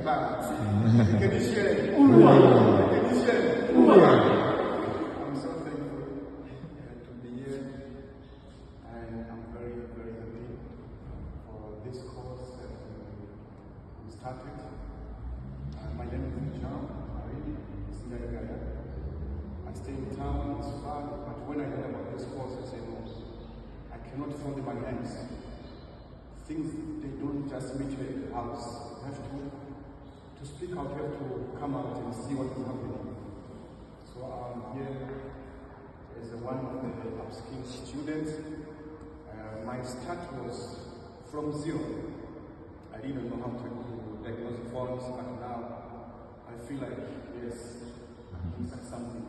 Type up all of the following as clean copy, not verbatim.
plant. Can you share? I'm so thankful to be here, and I'm very, very happy for this course that we started. My name is John. I stay in town, it's far, but when I heard about this course, I said, no, I cannot fold my hands. Things, they don't just meet you at the house. You have to speak out, you have to come out and see what is happening. So I'm here as one of the Upskill students. My start was from zero. I didn't know how to do diagnose forms, but now I feel like, yes, it's like something.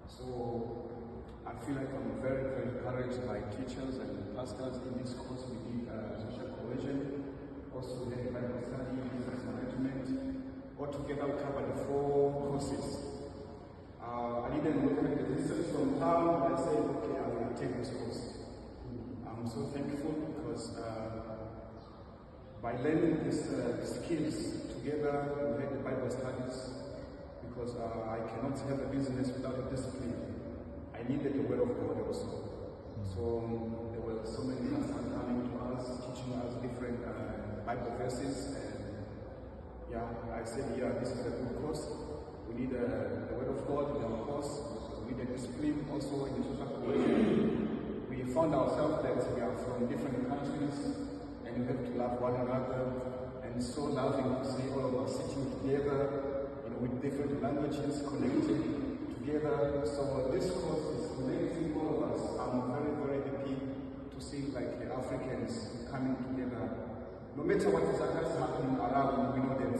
So I feel like I'm very, very encouraged by teachers and pastors in this course. We did social cohesion, also we had Bible study, business management. Altogether we covered 4 courses. I didn't look at the research from town, but I said, okay, I will take this course. I'm so thankful because by learning these skills together, we had the Bible studies, because I cannot have a business without a discipline. I needed the word of God also. So there were so many pastors coming to us, teaching us different Bible verses. And yeah, I said, yeah, this is a good course. We need the word of God in our course. We need a discipline also in the social cohesion. We found ourselves that we are from different countries and we have to love one another. And so loving to see all of us sitting together, with different languages connected together. So this course is connecting all of us. I'm very, very happy to see like the Africans coming together. No matter what is happening around, we know that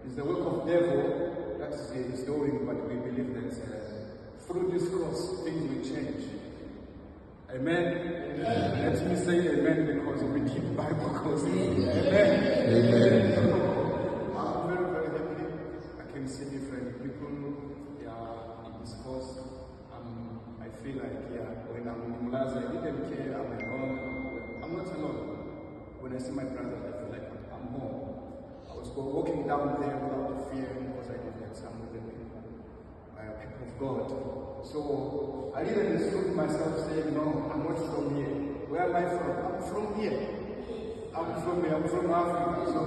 it's the work of devil that is doing, but we believe that through this course things will change. Amen. Let me say amen because we keep Bible course. Amen. See different people in this course. I feel like when I'm in Umlazi, I didn't care, I'm alone. I'm not alone. When I see my brother, I feel like I'm home. I was walking down there without fear because I knew that I'm with the people of God. So I didn't exclude myself saying, no, I'm not from here. Where am I from? I'm from here. I'm from Africa. So